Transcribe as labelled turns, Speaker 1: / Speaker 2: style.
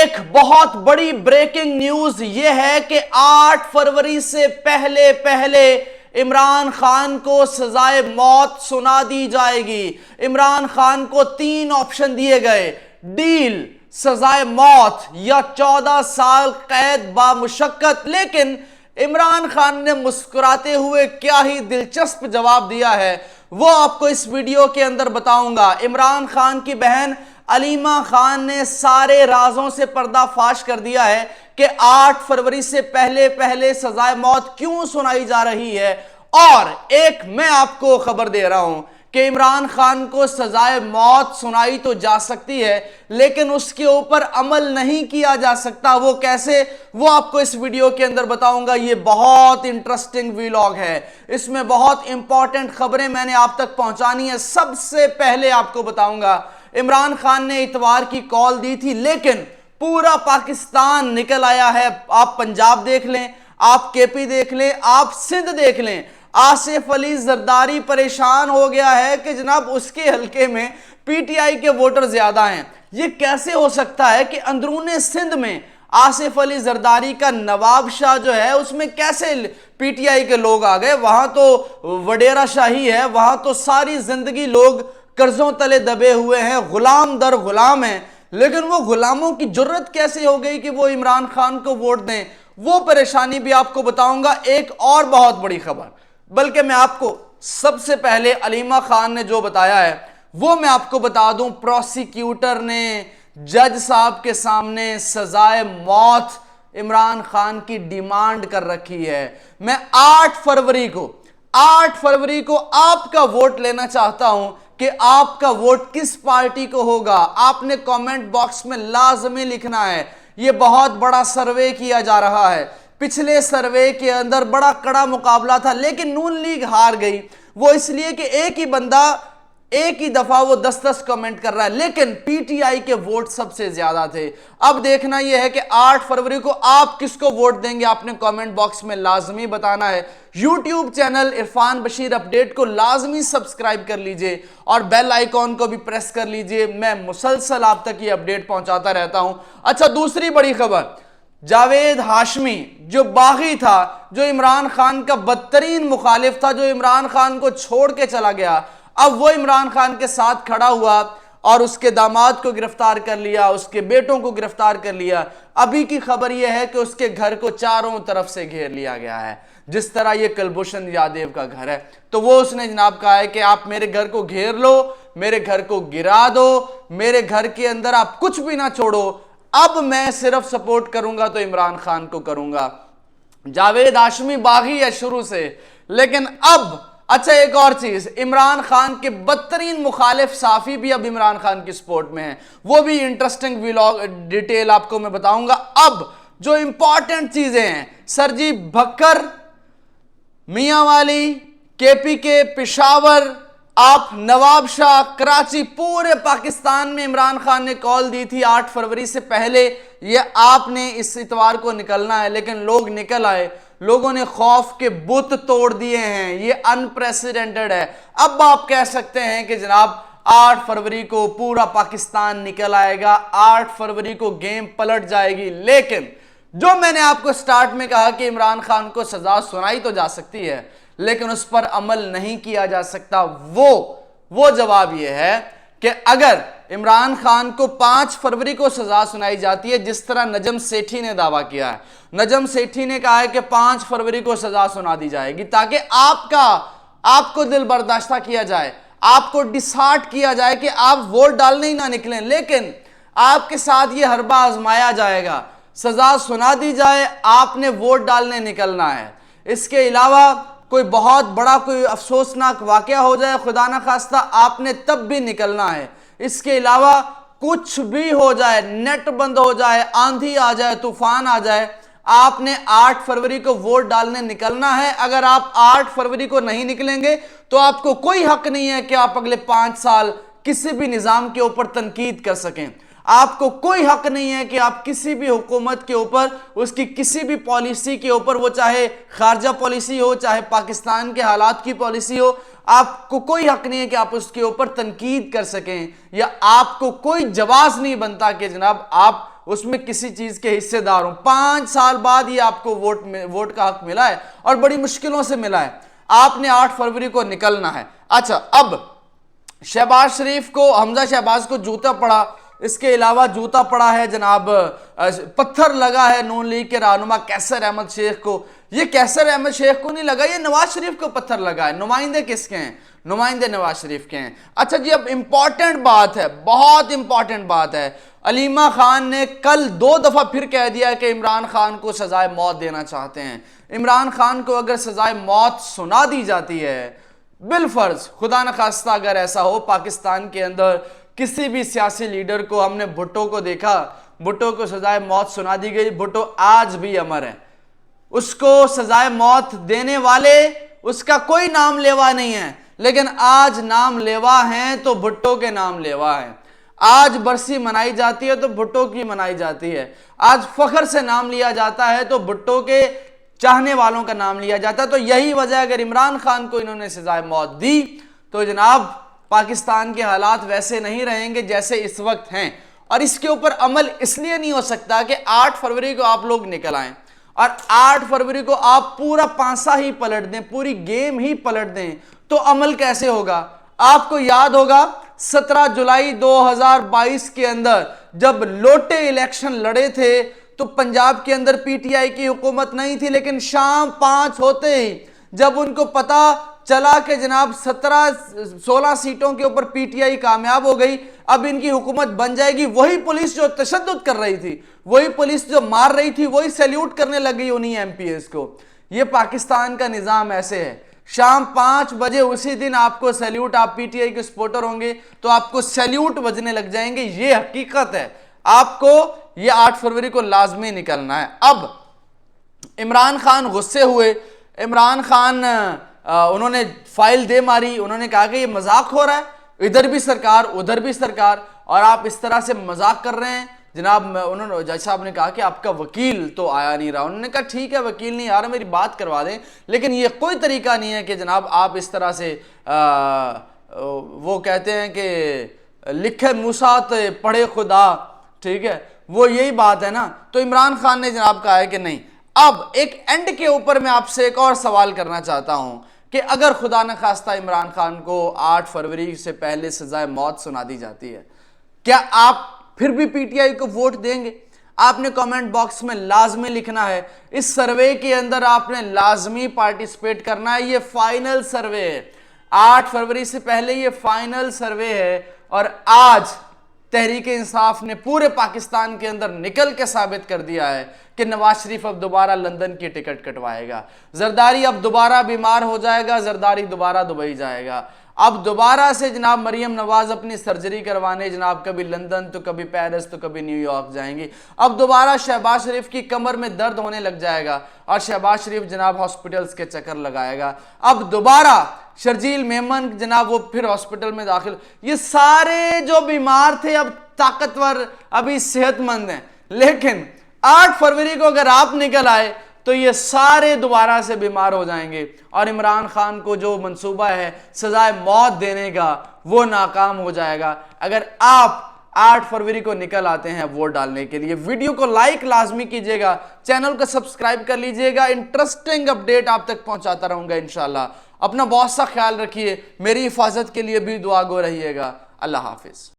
Speaker 1: ایک بہت بڑی بریکنگ نیوز یہ ہے کہ 8 فروری سے پہلے عمران خان کو سزائے موت سنا دی جائے گی۔ عمران خان کو 3 آپشن دیے گئے: ڈیل، سزائے موت یا 14 سال قید بامشقت۔ لیکن عمران خان نے مسکراتے ہوئے کیا ہی دلچسپ جواب دیا ہے، وہ آپ کو اس ویڈیو کے اندر بتاؤں گا۔ عمران خان کی بہن علیمہ خان نے سارے رازوں سے پردہ فاش کر دیا ہے کہ 8 فروری سے پہلے سزائے موت کیوں سنائی جا رہی ہے، اور ایک میں آپ کو خبر دے رہا ہوں کہ عمران خان کو سزائے موت سنائی تو جا سکتی ہے لیکن اس کے اوپر عمل نہیں کیا جا سکتا۔ وہ کیسے، وہ آپ کو اس ویڈیو کے اندر بتاؤں گا۔ یہ بہت انٹرسٹنگ ویلاگ ہے، اس میں بہت امپورٹنٹ خبریں میں نے آپ تک پہنچانی ہے۔ سب سے پہلے آپ کو بتاؤں گا، عمران خان نے اتوار کی کال دی تھی لیکن پورا پاکستان نکل آیا ہے۔ آپ پنجاب دیکھ لیں، آپ کے پی دیکھ لیں، آپ سندھ دیکھ لیں، آصف علی زرداری پریشان ہو گیا ہے کہ جناب اس کے حلقے میں پی ٹی آئی کے ووٹر زیادہ ہیں۔ یہ کیسے ہو سکتا ہے کہ اندرون سندھ میں آصف علی زرداری کا نواب شاہ جو ہے اس میں کیسے پی ٹی آئی کے لوگ آ گئے؟ وہاں تو وڈیرہ شاہی ہے، وہاں تو ساری زندگی لوگ قرضوں تلے دبے ہوئے ہیں، غلام در غلام ہیں، لیکن وہ غلاموں کی جرت کیسے ہو گئی کہ وہ عمران خان کو ووٹ دیں؟ وہ پریشانی بھی آپ کو بتاؤں گا۔ ایک اور بہت بڑی خبر، بلکہ میں آپ کو سب سے پہلے علیمہ خان نے جو بتایا ہے وہ میں آپ کو بتا دوں۔ پروسیکیوٹر نے جج صاحب کے سامنے سزائے موت عمران خان کی ڈیمانڈ کر رکھی ہے۔ میں 8 فروری کو آپ کا ووٹ لینا چاہتا ہوں کہ آپ کا ووٹ کس پارٹی کو ہوگا۔ آپ نے کامنٹ باکس میں لازمی لکھنا ہے۔ یہ بہت بڑا سروے کیا جا رہا ہے۔ پچھلے سروے کے اندر بڑا کڑا مقابلہ تھا لیکن نون لیگ ہار گئی، وہ اس لیے کہ ایک ہی بندہ ایک ہی دفعہ وہ 10 کمنٹ کر رہا ہے، لیکن پی ٹی آئی کے ووٹ سب سے زیادہ تھے۔ اب دیکھنا یہ ہے کہ 8 فروری کو آپ کس کو ووٹ دیں گے، آپ نے کامنٹ باکس میں لازمی بتانا ہے۔ YouTube channel Irfan Bashir update کو لازمی سبسکرائب کر لیجئے اور بیل آئیکن کو بھی پریس کر لیجئے، میں مسلسل آپ تک یہ اپڈیٹ پہنچاتا رہتا ہوں۔ اچھا، دوسری بڑی خبر، جاوید ہاشمی جو باغی تھا، جو عمران خان کا بدترین مخالف تھا، جو عمران خان کو چھوڑ کے چلا گیا، اب وہ عمران خان کے ساتھ کھڑا ہوا اور اس کے داماد کو گرفتار کر لیا، اس کے بیٹوں کو گرفتار کر لیا۔ ابھی کی خبر یہ ہے کہ اس کے گھر کو چاروں طرف سے گھیر لیا گیا ہے، جس طرح یہ کلبھوشن یادیو کا گھر ہے۔ تو وہ اس نے جناب کہا ہے کہ آپ میرے گھر کو گھیر لو، میرے گھر کو گرا دو، میرے گھر کے اندر آپ کچھ بھی نہ چھوڑو، اب میں صرف سپورٹ کروں گا تو عمران خان کو کروں گا۔ جاوید ہاشمی باغی ہے شروع سے، لیکن اب اچھا ایک اور چیز، عمران خان کے بدترین مخالف صحافی بھی اب عمران خان کی سپورٹ میں ہیں، وہ بھی انٹرسٹنگ ویلاگ ڈیٹیل آپ کو میں بتاؤں گا۔ اب جو امپورٹنٹ چیزیں ہیں، سرجیت بھکر، میاں والی، کے پی کے، پشاور، آپ نواب شاہ، کراچی، پورے پاکستان میں عمران خان نے کال دی تھی 8 فروری سے پہلے یہ آپ نے اس اتوار کو نکلنا ہے، لیکن لوگ نکل آئے، لوگوں نے خوف کے بت توڑ دیے ہیں، یہ انپریسیڈنٹڈ ہے۔ اب آپ کہہ سکتے ہیں کہ جناب 8 فروری کو پورا پاکستان نکل آئے گا، 8 فروری کو گیم پلٹ جائے گی، لیکن جو میں نے آپ کو سٹارٹ میں کہا کہ عمران خان کو سزا سنائی تو جا سکتی ہے لیکن اس پر عمل نہیں کیا جا سکتا، وہ جواب یہ ہے کہ اگر عمران خان کو 5 فروری کو سزا سنائی جاتی ہے، جس طرح نجم سیٹھی نے دعویٰ کیا ہے، نجم سیٹھی نے کہا ہے کہ 5 فروری کو سزا سنا دی جائے گی تاکہ آپ کو دل برداشتہ کیا جائے، آپ کو ڈسہارٹ کیا جائے کہ آپ ووٹ ڈالنے ہی نہ نکلیں، لیکن آپ کے ساتھ یہ حربہ آزمایا جائے گا، سزا سنا دی جائے، آپ نے ووٹ ڈالنے نکلنا ہے۔ اس کے علاوہ کوئی بہت بڑا کوئی افسوسناک واقعہ ہو جائے خدا نہ خواستہ، آپ نے تب بھی نکلنا ہے۔ اس کے علاوہ کچھ بھی ہو جائے، نیٹ بند ہو جائے، آندھی آ جائے، طوفان آ جائے، آپ نے 8 فروری کو ووٹ ڈالنے نکلنا ہے۔ اگر آپ 8 فروری کو نہیں نکلیں گے تو آپ کو کوئی حق نہیں ہے کہ آپ اگلے 5 سال کسی بھی نظام کے اوپر تنقید کر سکیں۔ آپ کو کوئی حق نہیں ہے کہ آپ کسی بھی حکومت کے اوپر، اس کی کسی بھی پالیسی کے اوپر، وہ چاہے خارجہ پالیسی ہو، چاہے پاکستان کے حالات کی پالیسی ہو، آپ کو کوئی حق نہیں ہے کہ آپ اس کے اوپر تنقید کر سکیں، یا آپ کو کوئی جواز نہیں بنتا کہ جناب آپ اس میں کسی چیز کے حصے دار ہوں. 5 سال بعد یہ آپ کو ووٹ کا حق ملا ہے اور بڑی مشکلوں سے ملا ہے. آپ نے 8 فروری کو نکلنا ہے. اچھا، اب شہباز شریف کو، حمزہ شہباز کو جوتا پڑا، اس کے علاوہ جوتا پڑا ہے جناب، پتھر لگا ہے نون لیگ کے رہنما قیصر احمد شیخ کو. یہ قیصر احمد شیخ کو نہیں لگا، یہ نواز شریف کو پتھر لگا ہے. نمائندے کس کے ہیں؟ نمائندے نواز شریف کے ہیں. اچھا جی، اب امپورٹنٹ بات ہے، بہت امپورٹنٹ بات ہے. علیمہ خان نے کل 2 دفعہ پھر کہہ دیا کہ عمران خان کو سزائے موت دینا چاہتے ہیں. عمران خان کو اگر سزائے موت سنا دی جاتی ہے، بالفرض خدا نخواستہ اگر ایسا ہو پاکستان کے اندر کسی بھی سیاسی لیڈر کو، ہم نے بھٹو کو دیکھا، بھٹو کو سزائے موت سنا دی گئی، بھٹو آج بھی امر ہے. اس کو سزائے موت دینے والے، اس کا کوئی نام لیوا نہیں ہے، لیکن آج نام لیوا ہیں تو بھٹو کے نام لیوا ہیں. آج برسی منائی جاتی ہے تو بھٹو کی منائی جاتی ہے. آج فخر سے نام لیا جاتا ہے تو بھٹو کے چاہنے والوں کا نام لیا جاتا ہے. تو یہی وجہ، اگر عمران خان کو انہوں نے سزائے موت دی تو جناب پاکستان کے حالات ویسے نہیں رہیں گے جیسے اس وقت ہیں. اور اس کے اوپر عمل اس لیے نہیں ہو سکتا کہ 8 فروری کو آپ لوگ نکل آئیں اور 8 فروری کو آپ پورا پانسا ہی پلٹ دیں، پوری گیم ہی پلٹ دیں. تو عمل کیسے ہوگا؟ آپ کو یاد ہوگا 17 جولائی 2022 کے اندر جب لوٹے الیکشن لڑے تھے تو پنجاب کے اندر پی ٹی آئی کی حکومت نہیں تھی، لیکن شام 5 ہوتے ہی جب ان کو پتا چلا کہ جناب 16 سیٹوں کے اوپر پی ٹی آئی کامیاب ہو گئی، اب ان کی حکومت بن جائے گی، وہی پولیس جو تشدد کر رہی تھی، وہی پولیس جو مار رہی تھی، وہی سیلیوٹ کرنے لگی انہی ایم پی ایس کو. یہ پاکستان کا نظام ایسے ہے. شام 5 بجے اسی دن آپ کو سیلیوٹ، آپ پی ٹی آئی کے سپورٹر ہوں گے تو آپ کو سیلیوٹ بجنے لگ جائیں گے. یہ حقیقت ہے. آپ کو یہ 8 فروری کو لازمی نکلنا ہے. اب عمران خان غصے ہوئے، عمران خان انہوں نے فائل دے ماری، انہوں نے کہا کہ یہ مذاق ہو رہا ہے، ادھر بھی سرکار ادھر بھی سرکار، اور آپ اس طرح سے مذاق کر رہے ہیں جناب. انہوں نے، جج صاحب نے کہا کہ آپ کا وکیل تو آیا نہیں رہا. انہوں نے کہا ٹھیک ہے وکیل نہیں آ رہا، میری بات کروا دیں، لیکن یہ کوئی طریقہ نہیں ہے کہ جناب آپ اس طرح سے وہ کہتے ہیں کہ لکھے موسیٰ تے پڑھے خدا، ٹھیک ہے، وہ یہی بات ہے نا. تو عمران خان نے جناب کہا ہے کہ نہیں. اب ایک اینڈ کے اوپر میں آپ سے ایک اور سوال کرنا چاہتا ہوں کہ اگر خدا نخواستہ عمران خان کو 8 فروری سے پہلے سزائے موت سنا دی جاتی ہے، کیا آپ پھر بھی پی ٹی آئی کو ووٹ دیں گے؟ آپ نے کامنٹ باکس میں لازمی لکھنا ہے. اس سروے کے اندر آپ نے لازمی پارٹیسپیٹ کرنا ہے. یہ فائنل سروے ہے، 8 فروری سے پہلے یہ فائنل سروے ہے. اور آج تحریک انصاف نے پورے پاکستان کے اندر نکل کے ثابت کر دیا ہے کہ نواز شریف اب دوبارہ لندن کی ٹکٹ کٹوائے گا. زرداری اب دوبارہ بیمار ہو جائے گا، زرداری دوبارہ دبئی جائے گا. اب دوبارہ سے جناب مریم نواز اپنی سرجری کروانے جناب کبھی لندن تو کبھی پیرس تو کبھی نیو یارک جائیں گی. اب دوبارہ شہباز شریف کی کمر میں درد ہونے لگ جائے گا اور شہباز شریف جناب ہاسپٹلز کے چکر لگائے گا. اب دوبارہ شرجیل میمن جناب وہ پھر ہاسپٹل میں داخل. یہ سارے جو بیمار تھے اب طاقتور، ابھی صحت مند ہیں. لیکن 8 فروری کو اگر آپ نکل آئے تو یہ سارے دوبارہ سے بیمار ہو جائیں گے اور عمران خان کو جو منصوبہ ہے سزائے موت دینے کا وہ ناکام ہو جائے گا. اگر آپ 8 فروری کو نکل آتے ہیں ووٹ ڈالنے کے لیے، ویڈیو کو لائک لازمی کیجئے گا، چینل کو سبسکرائب کر لیجئے گا. انٹرسٹنگ اپڈیٹ آپ تک پہنچاتا رہوں گا انشاءاللہ. اپنا بہت سا خیال رکھیے، میری حفاظت کے لیے بھی دعا گو رہیے گا. اللہ حافظ.